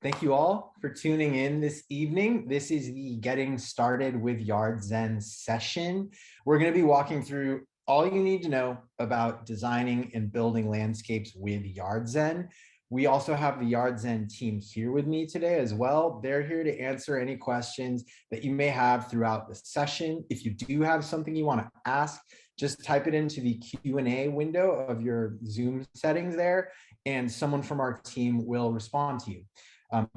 Thank you all for tuning in this evening. This is the Getting Started with Yardzen session. We're going to be walking through all you need to know about designing and building landscapes with Yardzen. We also have the Yardzen team here with me today as well. They're here to answer any questions that you may have throughout the session. If you do have something you want to ask, just type it into the Q&A window of your Zoom settings there, and someone from our team will respond to you.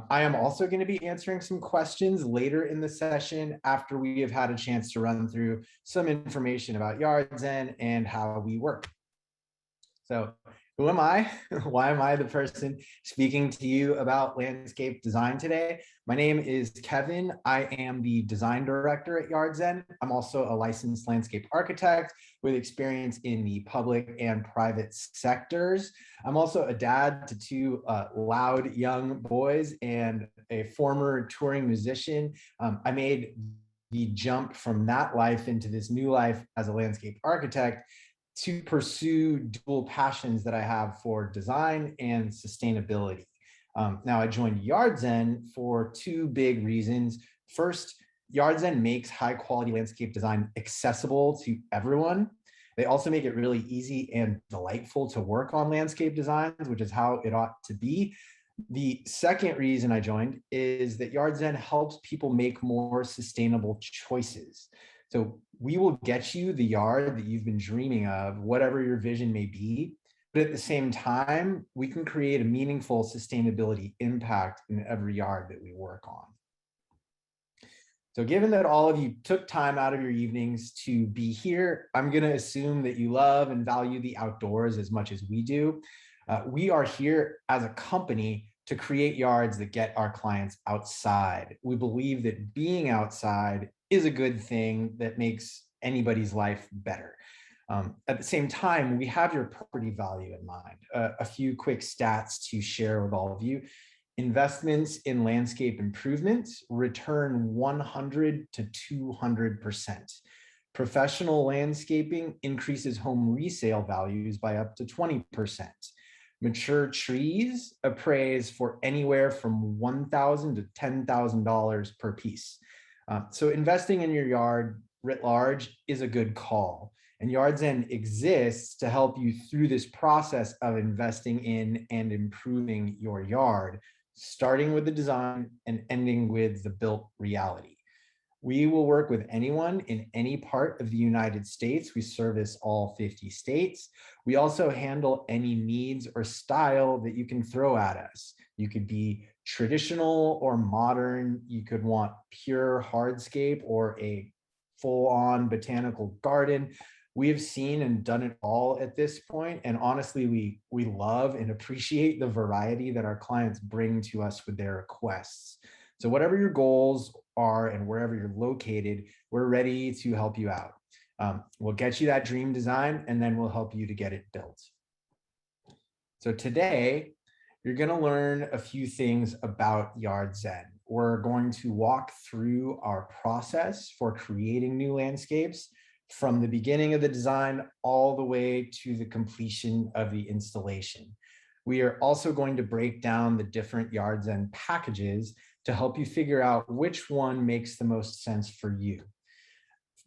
I am also going to be answering some questions later in the session after we have had a chance to run through some information about Yardzen and how we work. So who am I? Why am I the person speaking to you about landscape design today? My name is Kevin. I am the design director at Yardzen. I'm also a licensed landscape architect with experience in the public and private sectors. I'm also a dad to two loud young boys and a former touring musician. I made the jump from that life into this new life as a landscape architect to pursue dual passions that I have for design and sustainability. Now, I joined Yardzen for two big reasons. First, Yardzen makes high quality landscape design accessible to everyone. They also make it really easy and delightful to work on landscape designs, which is how it ought to be. The second reason I joined is that Yardzen helps people make more sustainable choices. So we will get you the yard that you've been dreaming of, whatever your vision may be. But at the same time, we can create a meaningful sustainability impact in every yard that we work on. So given that all of you took time out of your evenings to be here, I'm going to assume that you love and value the outdoors as much as we do. We are here as a company to create yards that get our clients outside. We believe that being outside is a good thing that makes anybody's life better. At the same time, we have your property value in mind. A few quick stats to share with all of you. Investments in landscape improvements return 100 to 200%. Professional landscaping increases home resale values by up to 20%. Mature trees appraise for anywhere from $1,000 to $10,000 per piece. So investing in your yard writ large is a good call. And Yardzen exists to help you through this process of investing in and improving your yard, starting with the design and ending with the built reality. We will work with anyone in any part of the United States. We service all 50 states. We also handle any needs or style that you can throw at us. You could be traditional or modern. You could want pure hardscape or a full-on botanical garden. We have seen and done it all at this point. And honestly, we love and appreciate the variety that our clients bring to us with their requests. So whatever your goals are and wherever you're located, we're ready to help you out. We'll get you that dream design and then we'll help you to get it built. So today, you're going to learn a few things about Yardzen. We're going to walk through our process for creating new landscapes from the beginning of the design all the way to the completion of the installation. We are also going to break down the different Yardzen packages to help you figure out which one makes the most sense for you.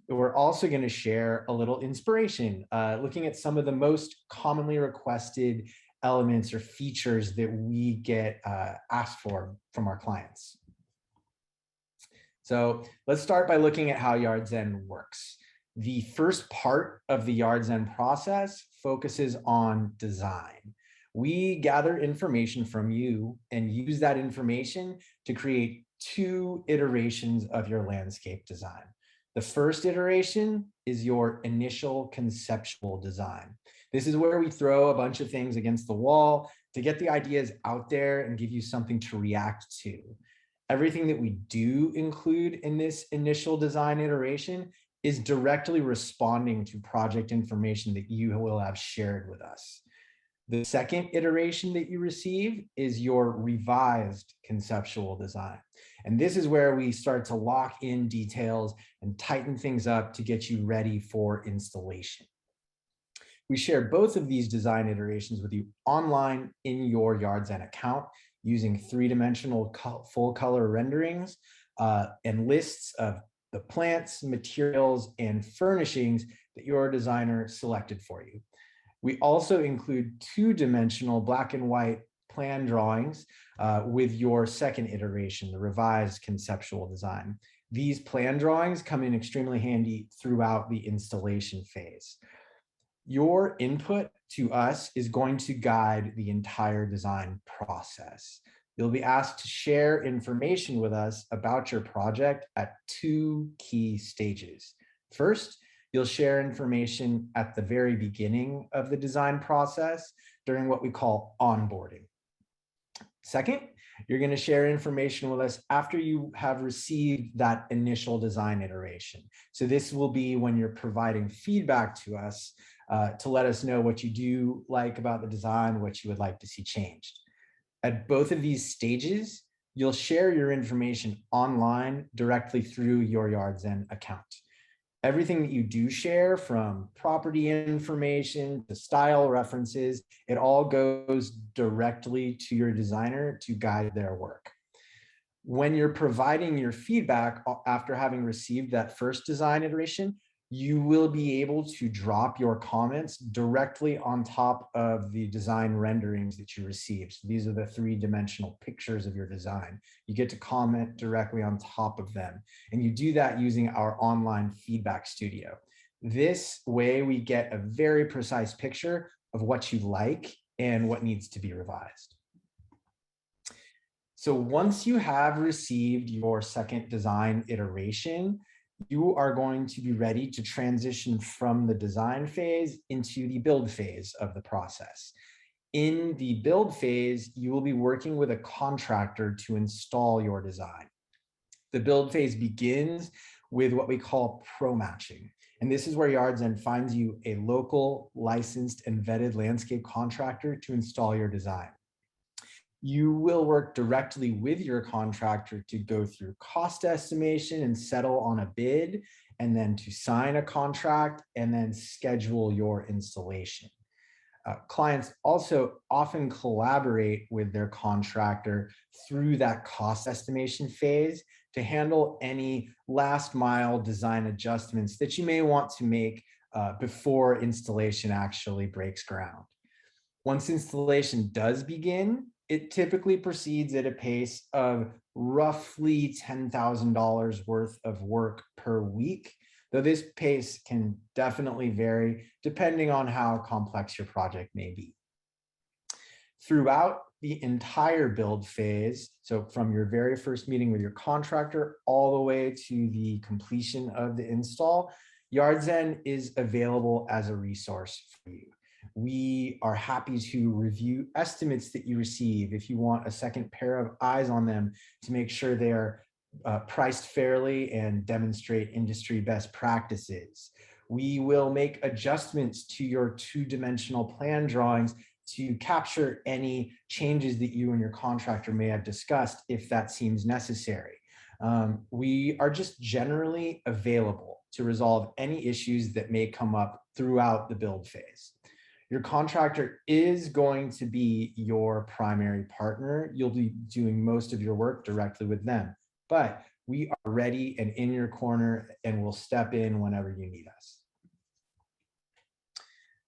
We're also going to share a little inspiration, looking at some of the most commonly requested elements or features that we get asked for from our clients. So let's start by looking at how Yardzen works. The first part of the Yardzen process focuses on design. We gather information from you and use that information to create two iterations of your landscape design. The first iteration is your initial conceptual design. This is where we throw a bunch of things against the wall to get the ideas out there and give you something to react to. Everything that we do include in this initial design iteration is directly responding to project information that you will have shared with us. The second iteration that you receive is your revised conceptual design. And this is where we start to lock in details and tighten things up to get you ready for installation. We share both of these design iterations with you online in your Yardzen account. using three-dimensional full color renderings and lists of the plants, materials, and furnishings that your designer selected for you. We also include two-dimensional black and white plan drawings with your second iteration, the revised conceptual design. These plan drawings come in extremely handy throughout the installation phase. Your input to us is going to guide the entire design process. You'll be asked to share information with us about your project at two key stages. First, you'll share information at the very beginning of the design process during what we call onboarding. Second, you're going to share information with us after you have received that initial design iteration. So this will be when you're providing feedback to us to let us know what you do like about the design, what you would like to see changed. At both of these stages, you'll share your information online directly through your Yardzen account. Everything that you do share, from property information to style references, it all goes directly to your designer to guide their work. When you're providing your feedback after having received that first design iteration, you will be able to drop your comments directly on top of the design renderings that you received. So these are the three-dimensional pictures of your design. You get to comment directly on top of them. And you do that using our online feedback studio. This way we get a very precise picture of what you like and what needs to be revised. So once you have received your second design iteration, you are going to be ready to transition from the design phase into the build phase of the process. In the build phase, you will be working with a contractor to install your design. The build phase begins with what we call pro-matching. And this is where Yardzen finds you a local, licensed, and vetted landscape contractor to install your design. You will work directly with your contractor to go through cost estimation and settle on a bid, and then to sign a contract and then schedule your installation. Clients also often collaborate with their contractor through that cost estimation phase to handle any last mile design adjustments that you may want to make before installation actually breaks ground. Once installation does begin, it typically proceeds at a pace of roughly $10,000 worth of work per week, though this pace can definitely vary depending on how complex your project may be. Throughout the entire build phase, so from your very first meeting with your contractor all the way to the completion of the install, Yardzen is available as a resource for you. We are happy to review estimates that you receive if you want a second pair of eyes on them to make sure they're priced fairly and demonstrate industry best practices. We will make adjustments to your two-dimensional plan drawings to capture any changes that you and your contractor may have discussed if that seems necessary. We are just generally available to resolve any issues that may come up throughout the build phase. Your contractor is going to be your primary partner. You'll be doing most of your work directly with them, but we are ready and in your corner and we'll step in whenever you need us.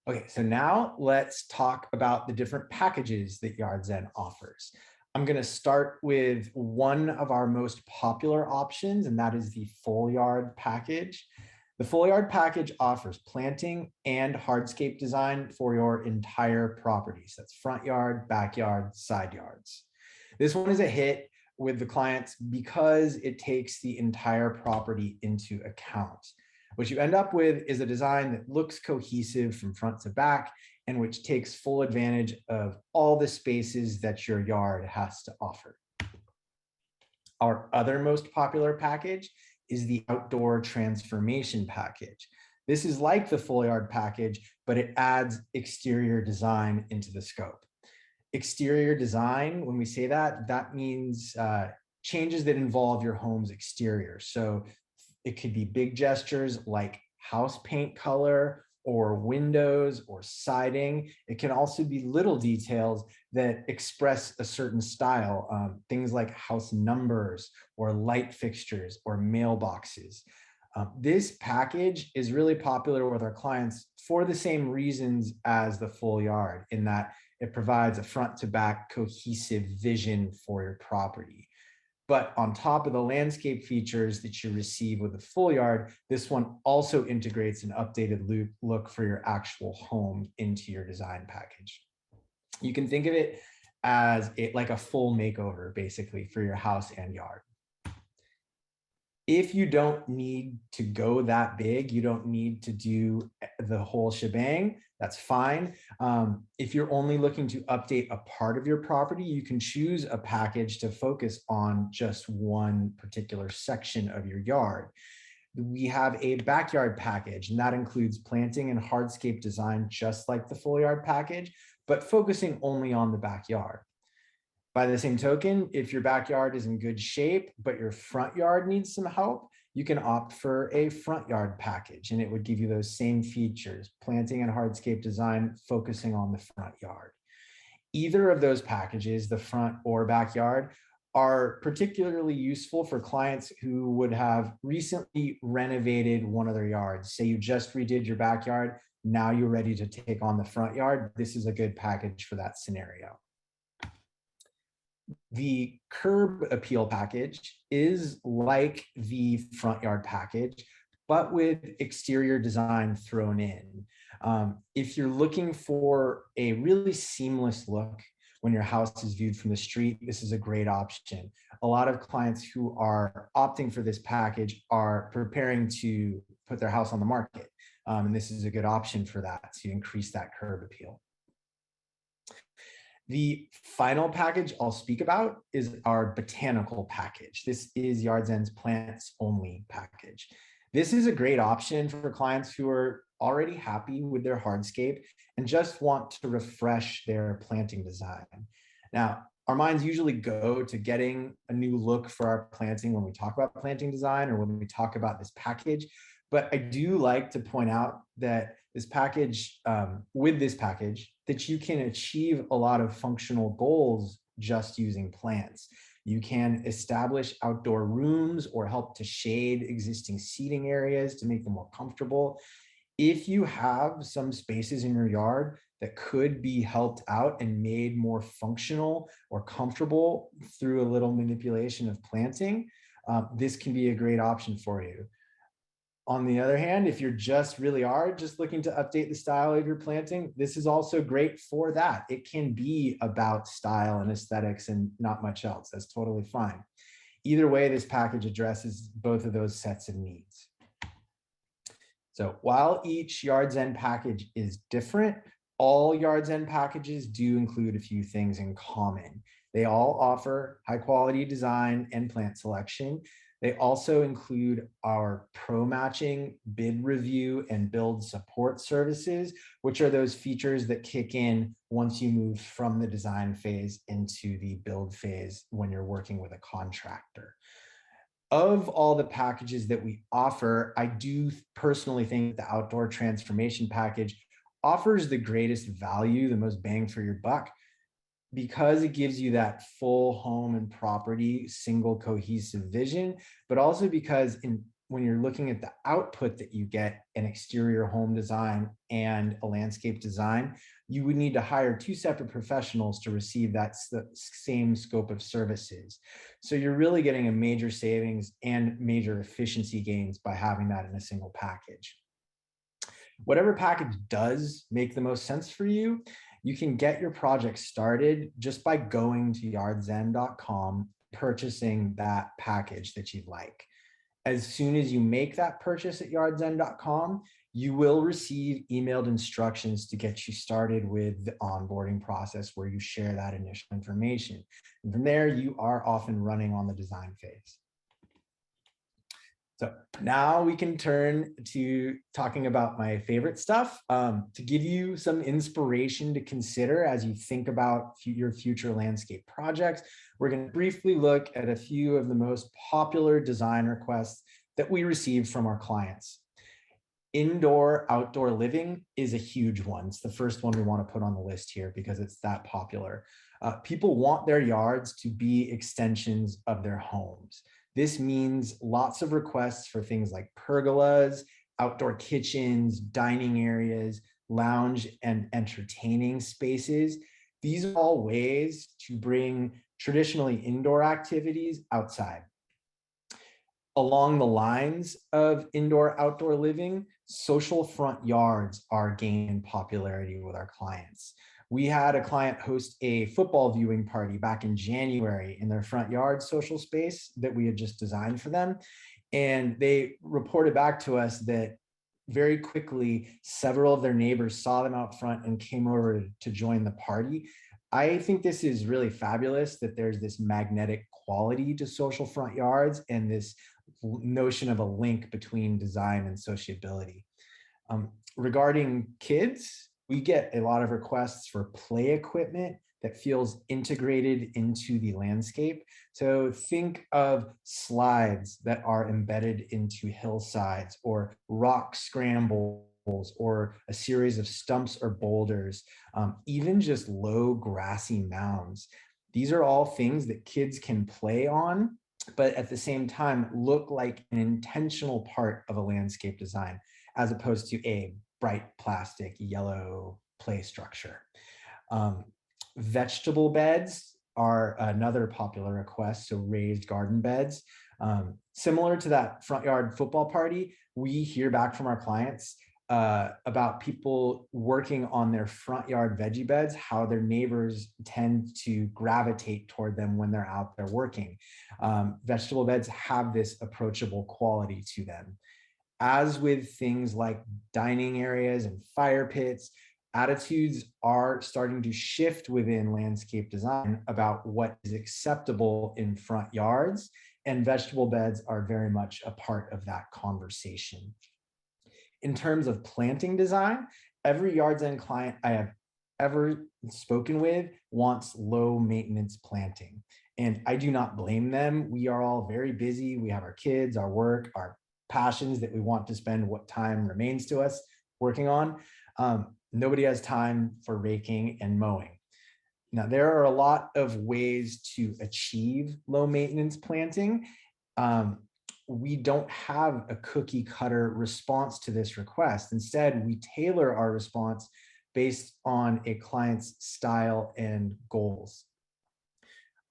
Okay, so now let's talk about the different packages that Yardzen offers. I'm going to start with one of our most popular options, and that is the full yard package. The full yard package offers planting and hardscape design for your entire properties. That's front yard, backyard, side yards. This one is a hit with the clients because it takes the entire property into account. What you end up with is a design that looks cohesive from front to back and which takes full advantage of all the spaces that your yard has to offer. Our other most popular package is the outdoor transformation package. This is like the full yard package, but it adds exterior design into the scope. Exterior design, when we say that, that means changes that involve your home's exterior. So it could be big gestures like house paint color or windows or siding. It can also be little details that express a certain style, things like house numbers or light fixtures or mailboxes. This package is really popular with our clients for the same reasons as the full yard, in that it provides a front to back cohesive vision for your property. But on top of the landscape features that you receive with the full yard, this one also integrates an updated look for your actual home into your design package. You can think of it as like a full makeover, basically, for your house and yard. If you don't need to go that big, you don't need to do the whole shebang, that's fine. If you're only looking to update a part of your property, you can choose a package to focus on just one particular section of your yard. We have a backyard package, and that includes planting and hardscape design, just like the full yard package, but focusing only on the backyard. By the same token, if your backyard is in good shape, but your front yard needs some help, you can opt for a front yard package, and it would give you those same features, planting and hardscape design, focusing on the front yard. Either of those packages, the front or backyard, are particularly useful for clients who would have recently renovated one of their yards. Say you just redid your backyard, now you're ready to take on the front yard. This is a good package for that scenario. The curb appeal package is like the front yard package, but with exterior design thrown in. If you're looking for a really seamless look when your house is viewed from the street, this is a great option. A lot of clients who are opting for this package are preparing to put their house on the market. And this is a good option for that, to increase that curb appeal. The final package I'll speak about is our botanical package. This is Yardzen's plants only package. This is a great option for clients who are already happy with their hardscape and just want to refresh their planting design. Now, our minds usually go to getting a new look for our planting when we talk about planting design or when we talk about this package. But I do like to point out that this package, with this package, that you can achieve a lot of functional goals just using plants. You can establish outdoor rooms or help to shade existing seating areas to make them more comfortable. If you have some spaces in your yard that could be helped out and made more functional or comfortable through a little manipulation of planting, this can be a great option for you. On the other hand, if you're just looking to update the style of your planting, this is also great for that. It can be about style and aesthetics and not much else. That's totally fine. Either way, this package addresses both of those sets of needs. So while each Yardzen package is different, all Yardzen packages do include a few things in common. They all offer high quality design and plant selection. They also include our pro matching, bid review, and build support services, which are those features that kick in once you move from the design phase into the build phase when you're working with a contractor. Of all the packages that we offer, I do personally think the outdoor transformation package offers the greatest value, the most bang for your buck, because it gives you that full home and property single cohesive vision, but also because when you're looking at the output that you get, an exterior home design and a landscape design, you would need to hire two separate professionals to receive that same scope of services. So you're really getting a major savings and major efficiency gains by having that in a single package. Whatever package does make the most sense for you, you can get your project started just by going to yardzen.com, purchasing that package that you'd like. As soon as you make that purchase at yardzen.com, you will receive emailed instructions to get you started with the onboarding process where you share that initial information. And from there, you are off and running on the design phase. So now we can turn to talking about my favorite stuff, to give you some inspiration to consider as you think about your future landscape projects. We're going to briefly look at a few of the most popular design requests that we receive from our clients. Indoor outdoor living is a huge one. It's the first one we want to put on the list here because it's that popular. People want their yards to be extensions of their homes. This means lots of requests for things like pergolas, outdoor kitchens, dining areas, lounge and entertaining spaces. These are all ways to bring traditionally indoor activities outside. Along the lines of indoor outdoor living, social front yards are gaining popularity with our clients. We had a client host a football viewing party back in January in their front yard social space that we had just designed for them. And they reported back to us that very quickly, several of their neighbors saw them out front and came over to join the party. I think this is really fabulous that there's this magnetic quality to social front yards and this notion of a link between design and sociability. Regarding kids, we get a lot of requests for play equipment that feels integrated into the landscape. So think of slides that are embedded into hillsides or rock scrambles or a series of stumps or boulders, even just low grassy mounds. These are all things that kids can play on, but at the same time look like an intentional part of a landscape design, as opposed to a bright plastic yellow play structure. Vegetable beds are another popular request, so raised garden beds. Similar to that front yard football party, we hear back from our clients about people working on their front yard veggie beds, how their neighbors tend to gravitate toward them when they're out there working. Vegetable beds have this approachable quality to them. As with things like dining areas and fire pits, attitudes are starting to shift within landscape design about what is acceptable in front yards, and vegetable beds are very much a part of that conversation. In terms of planting design, every Yardzen client I have ever spoken with wants low maintenance planting. And I do not blame them. We are all very busy. We have our kids, our work, our passions that we want to spend what time remains to us working on. Nobody has time for raking and mowing. Now, there are a lot of ways to achieve low maintenance planting. We don't have a cookie cutter response to this request. Instead, we tailor our response based on a client's style and goals.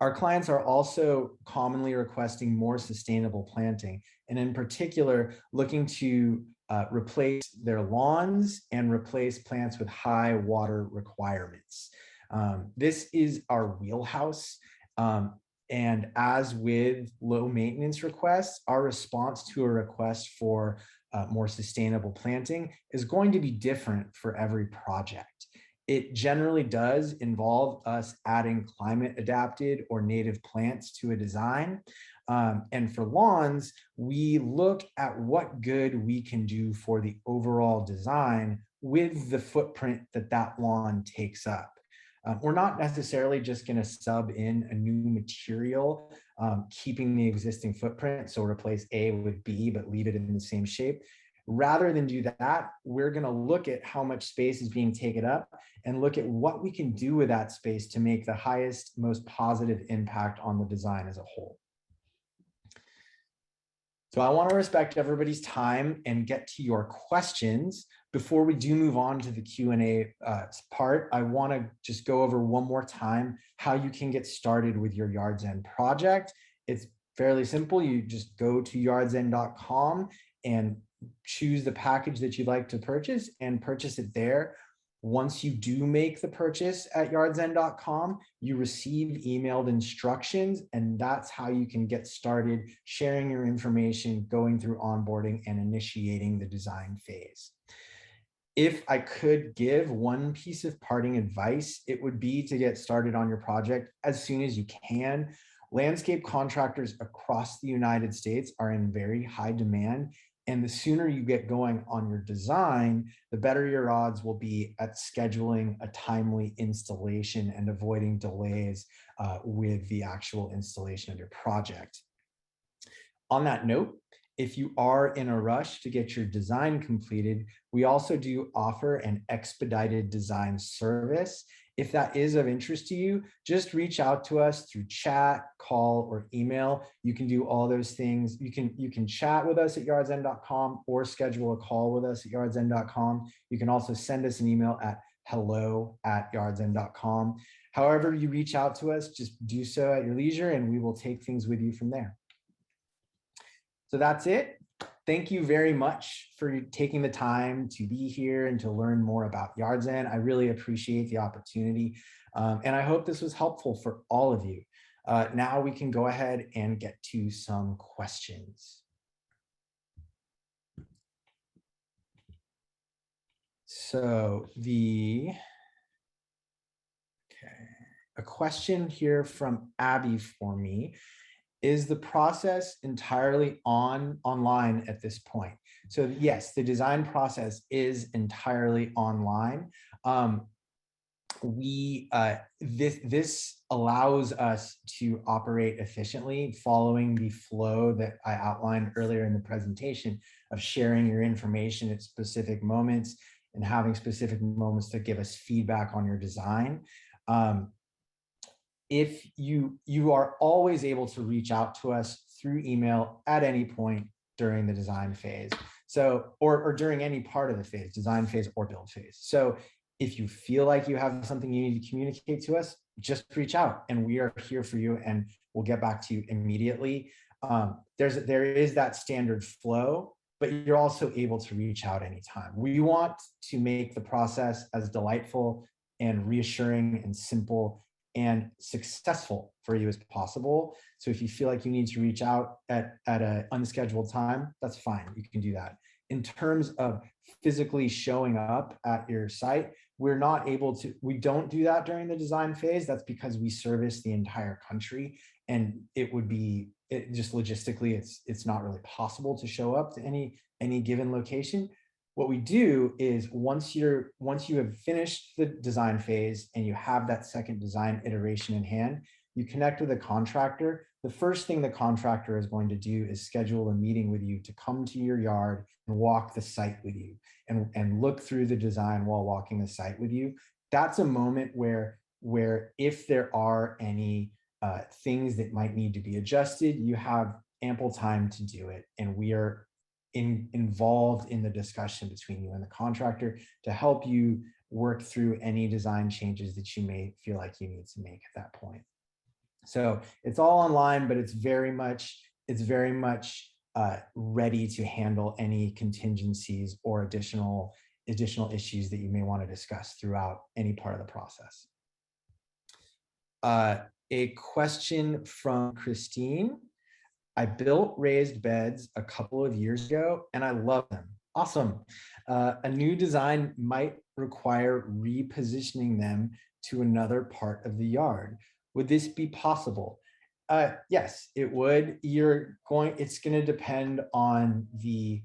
Our clients are also commonly requesting more sustainable planting, and in particular, looking to replace their lawns and replace plants with high water requirements. This is our wheelhouse. And as with low maintenance requests, our response to a request for more sustainable planting is going to be different for every project. It generally does involve us adding climate adapted or native plants to a design. And for lawns, we look at what good we can do for the overall design with the footprint that that lawn takes up. We're not necessarily just going to sub in a new material, keeping the existing footprint, so replace A with B, but leave it in the same shape. Rather than do that, we're going to look at how much space is being taken up and look at what we can do with that space to make the highest, most positive impact on the design as a whole. So I want to respect everybody's time and get to your questions. Before we do move on to the Q&A part, I want to just go over one more time how you can get started with your Yardzen project. It's fairly simple. You just go to yardzen.com and choose the package that you'd like to purchase and purchase it there. Once you do make the purchase at yardzen.com, you receive emailed instructions, and that's how you can get started sharing your information, going through onboarding, and initiating the design phase. If I could give one piece of parting advice, it would be to get started on your project as soon as you can. Landscape contractors across the United States are in very high demand, and the sooner you get going on your design, the better your odds will be at scheduling a timely installation and avoiding delays with the actual installation of your project. On that note, If you are in a rush to get your design completed, we also do offer an expedited design service. If that is of interest to you, just reach out to us through chat, call, or email. You can do all those things. You can chat with us at yardzen.com or schedule a call with us at yardzen.com. You can also send us an email at hello@yardzen.com. However you reach out to us, just do so at your leisure and we will take things with you from there. So that's it. Thank you very much for taking the time to be here and to learn more about Yardzen. I really appreciate the opportunity. And I hope this was helpful for all of you. Now we can go ahead and get to some questions. So a question here from Abby for me. Is the process entirely online at this point? So yes, the design process is entirely online. This allows us to operate efficiently following the flow that I outlined earlier in the presentation of sharing your information at specific moments and having specific moments to give us feedback on your design. If you are always able to reach out to us through email at any point during the design phase. So, or during any part of the phase, design phase or build phase. So if you feel like you have something you need to communicate to us, just reach out and we are here for you and we'll get back to you immediately. There is that standard flow, but you're also able to reach out anytime. We want to make the process as delightful and reassuring and simple and successful for you as possible. So if you feel like you need to reach out at an unscheduled time, that's fine, you can do that. In terms of physically showing up at your site, we don't do that during the design phase. That's because we service the entire country and just logistically, it's not really possible to show up to any given location. What we do is once you have finished the design phase and you have that second design iteration in hand, you connect with a contractor. The first thing the contractor is going to do is schedule a meeting with you to come to your yard and walk the site with you and look through the design while walking the site with you. That's a moment where if there are any things that might need to be adjusted, you have ample time to do it. And we are involved in the discussion between you and the contractor to help you work through any design changes that you may feel like you need to make at that point. So it's all online, but it's very much ready to handle any contingencies or additional issues that you may want to discuss throughout any part of the process. A question from Christine. I built raised beds a couple of years ago and I love them. Awesome. A new design might require repositioning them to another part of the yard. Would this be possible? Yes, it would. It's going to depend on the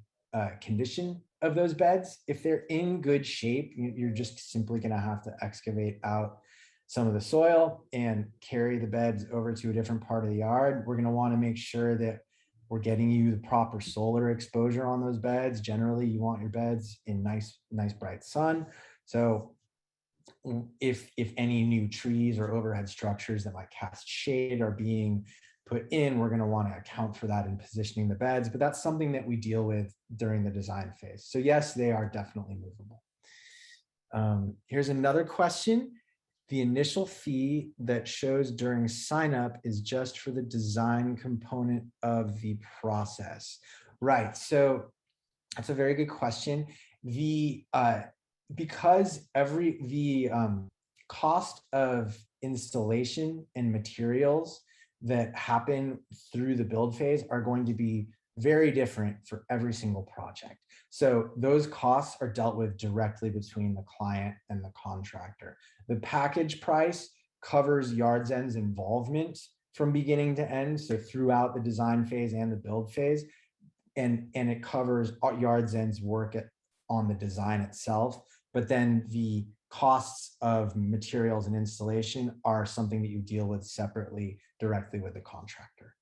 condition of those beds. If they're in good shape, you're just simply going to have to excavate out some of the soil and carry the beds over to a different part of the yard. We're going to want to make sure that we're getting you the proper solar exposure on those beds. Generally, you want your beds in nice bright sun. So if any new trees or overhead structures that might cast shade are being put in, we're going to want to account for that in positioning the beds, but that's something that we deal with during the design phase. So yes, they are definitely movable. Here's another question. The initial fee that shows during sign up is just for the design component of the process. Right, so that's a very good question. Because the cost of installation and materials that happen through the build phase are going to be very different for every single project. So those costs are dealt with directly between the client and the contractor. The package price covers Yardzen's involvement from beginning to end, so throughout the design phase and the build phase, and it covers Yardzen's work on the design itself. But then the costs of materials and installation are something that you deal with separately directly with the contractor.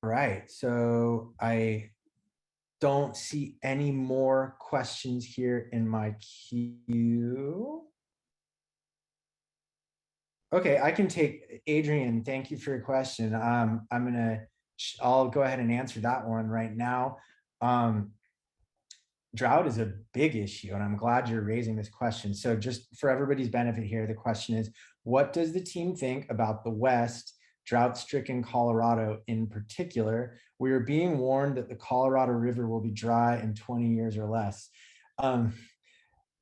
right, so I don't see any more questions here in my queue. Okay, I can take Adrian. Thank you for your question. I'll go ahead and answer that one right now. Um, Drought is a big issue, and I'm glad you're raising this question. So, just for everybody's benefit here, the question is, what does the team think about the West, drought-stricken Colorado in particular? We are being warned that the Colorado River will be dry in 20 years or less. Um,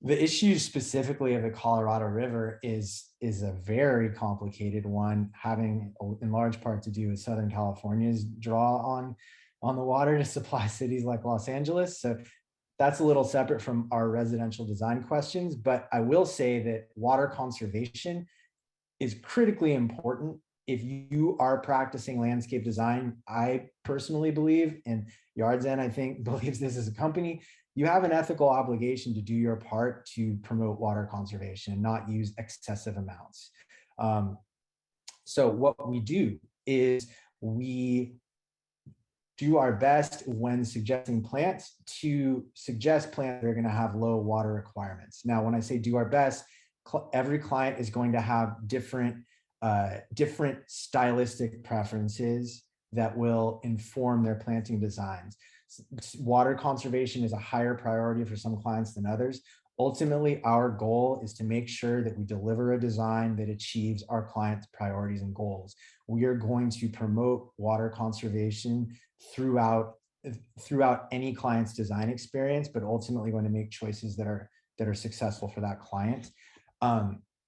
the issue specifically of the Colorado River is a very complicated one, having in large part to do with Southern California's draw on the water to supply cities like Los Angeles. So that's a little separate from our residential design questions, but I will say that water conservation is critically important if you are practicing landscape design. I personally believe, and Yardzen, I think, believes this as a company, you have an ethical obligation to do your part to promote water conservation and not use excessive amounts. So what we do is we do our best when suggesting plants to suggest plants that are going to have low water requirements. Now, when I say do our best, every client is going to have different stylistic preferences that will inform their planting designs. Water conservation is a higher priority for some clients than others. Ultimately, our goal is to make sure that we deliver a design that achieves our clients' priorities and goals. We are going to promote water conservation throughout any client's design experience, but ultimately going to make choices that are successful for that client.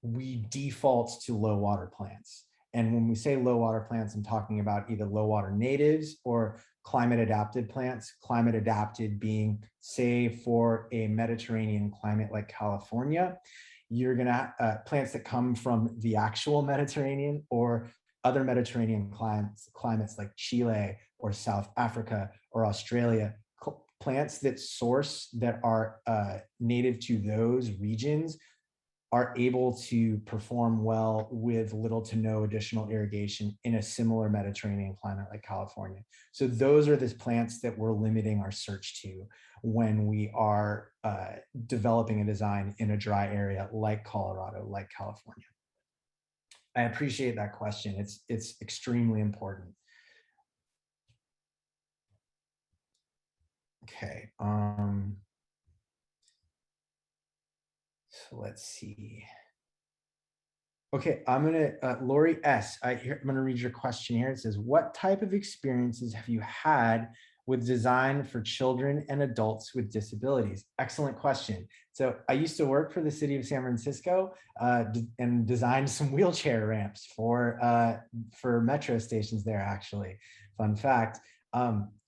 We default to low water plants. And when we say low water plants, I'm talking about either low water natives or climate adapted plants, climate adapted being, say, for a Mediterranean climate like California, you're gonna plants that come from the actual Mediterranean or other Mediterranean climates like Chile or South Africa or Australia, plants that source that are native to those regions are able to perform well with little to no additional irrigation in a similar Mediterranean climate like California. So those are the plants that we're limiting our search to when we are developing a design in a dry area like Colorado, like California. I appreciate that question. It's extremely important. Okay. So let's see. Okay, I'm gonna, Lori S, I'm gonna read your question here. It says, what type of experiences have you had with design for children and adults with disabilities? Excellent question. So I used to work for the city of San Francisco and designed some wheelchair ramps for metro stations there, actually. Fun fact,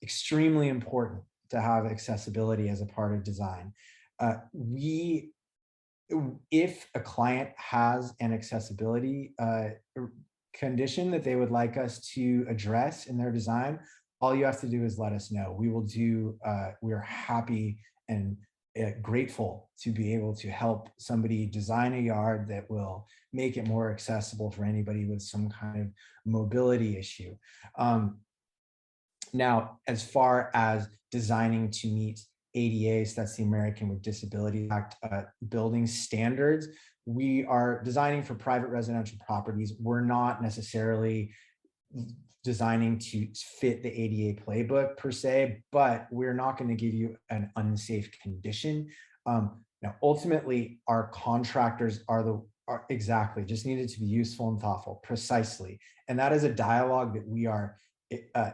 extremely important to have accessibility as a part of design. If a client has an accessibility condition that they would like us to address in their design, all you have to do is let us know. We will do, we are happy and grateful to be able to help somebody design a yard that will make it more accessible for anybody with some kind of mobility issue. Now, as far as designing to meet ADA, so that's the American with Disabilities Act, building standards, we are designing for private residential properties. We're not necessarily designing to fit the ADA playbook per se, but we're not going to give you an unsafe condition. Now, ultimately, our contractors are exactly just needed to be useful and thoughtful, precisely. And that is a dialogue that we are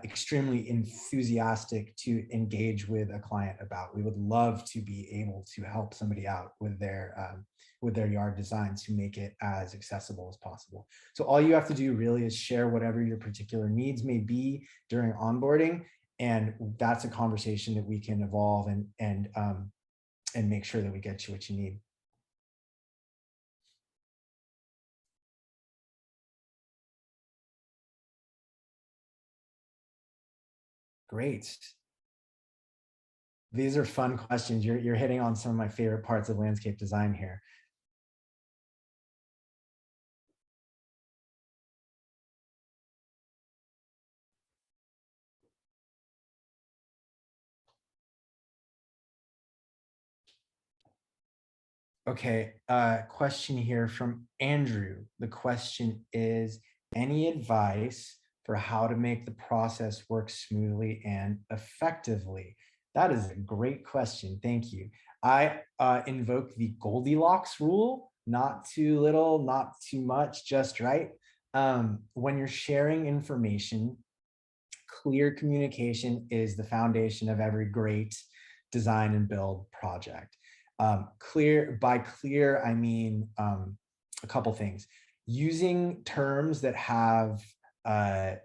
extremely enthusiastic to engage with a client about. We would love to be able to help somebody out with their yard design to make it as accessible as possible. So all you have to do really is share whatever your particular needs may be during onboarding, and that's a conversation that we can evolve and make sure that we get you what you need. Great. These are fun questions. You're hitting on some of my favorite parts of landscape design here. Okay, question here from Andrew. The question is, any advice for how to make the process work smoothly and effectively? That is a great question. Thank you. I invoke the Goldilocks rule, not too little, not too much, just right. When you're sharing information, clear communication is the foundation of every great design and build project. By clear, I mean a couple things. Using terms that have uh,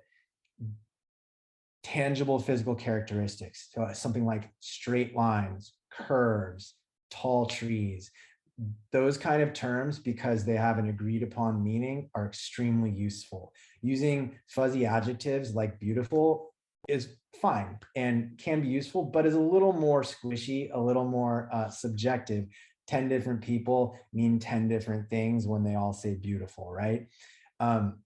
tangible physical characteristics. So something like straight lines, curves, tall trees, those kind of terms, because they have an agreed upon meaning, are extremely useful. Using fuzzy adjectives like beautiful is fine and can be useful, but is a little more squishy, a little more subjective. 10 different people mean 10 different things when they all say beautiful, right? Um,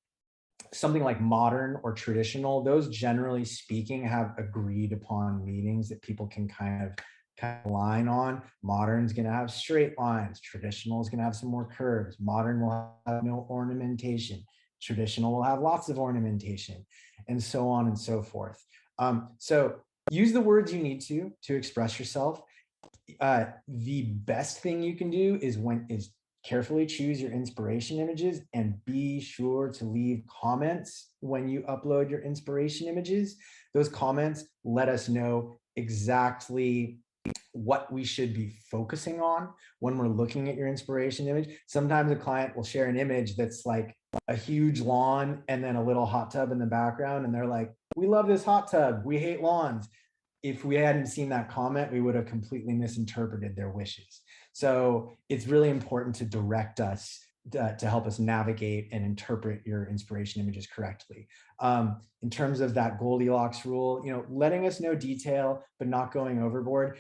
Something like modern or traditional, those generally speaking have agreed upon meanings that people can kind of line on. Modern is going to have straight lines. Traditional is going to have some more curves. Modern will have no ornamentation. Traditional will have lots of ornamentation, and so on and so forth. So use the words you need to express yourself. The best thing you can do is carefully choose your inspiration images and be sure to leave comments when you upload your inspiration images. Those comments let us know exactly what we should be focusing on when we're looking at your inspiration image. Sometimes a client will share an image that's like a huge lawn and then a little hot tub in the background, and they're like, we love this hot tub, we hate lawns. If we hadn't seen that comment, we would have completely misinterpreted their wishes. So it's really important to direct us to help us navigate and interpret your inspiration images correctly. In terms of that Goldilocks rule, letting us know detail, but not going overboard.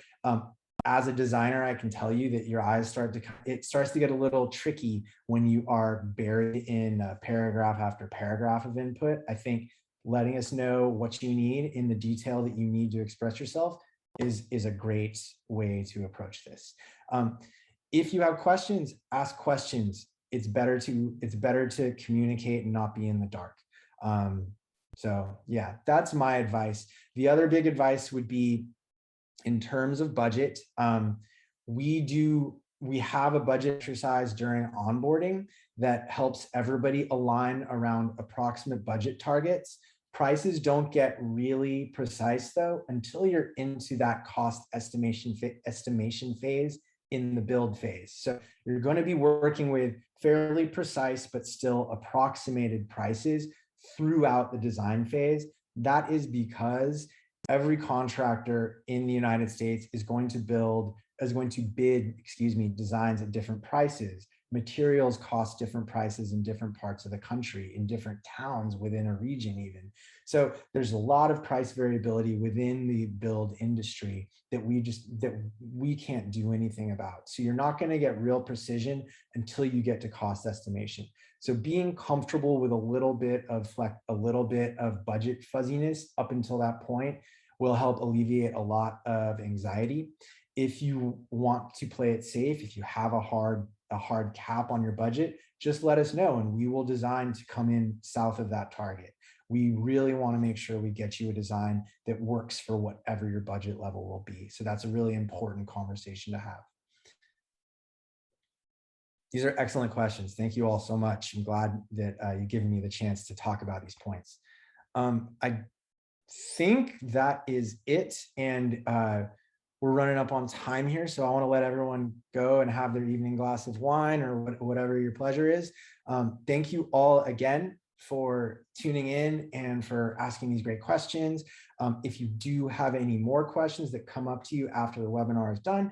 As a designer, I can tell you that your eyes starts to get a little tricky when you are buried in paragraph after paragraph of input. I think letting us know what you need in the detail that you need to express yourself is a great way to approach this. If you have questions, ask questions. It's better to communicate and not be in the dark. So yeah, that's my advice. The other big advice would be in terms of budget. We have a budget exercise during onboarding that helps everybody align around approximate budget targets. Prices don't get really precise though until you're into that cost estimation phase in the build phase. So you're going to be working with fairly precise but still approximated prices throughout the design phase. That is because every contractor in the United States is going to bid, designs at different prices. Materials cost different prices in different parts of the country, in different towns within a region even. So there's a lot of price variability within the build industry that we can't do anything about. So you're not going to get real precision until you get to cost estimation. So being comfortable with a little bit of budget fuzziness up until that point will help alleviate a lot of anxiety. If you want to play it safe, if you have a hard cap on your budget, just let us know and we will design to come in south of that target. We really want to make sure we get you a design that works for whatever your budget level will be. So that's a really important conversation to have. These are excellent questions. Thank you all so much. I'm glad that you've given me the chance to talk about these points. I think that is it. And we're running up on time here, so I want to let everyone go and have their evening glass of wine or whatever your pleasure is. Thank you all again for tuning in and for asking these great questions. If you do have any more questions that come up to you after the webinar is done,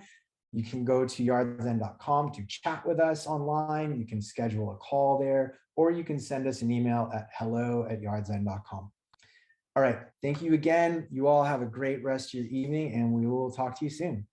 you can go to yardzen.com to chat with us online. You can schedule a call there, or you can send us an email at hello@yardzen.com. All right, thank you again. You all have a great rest of your evening, and we will talk to you soon.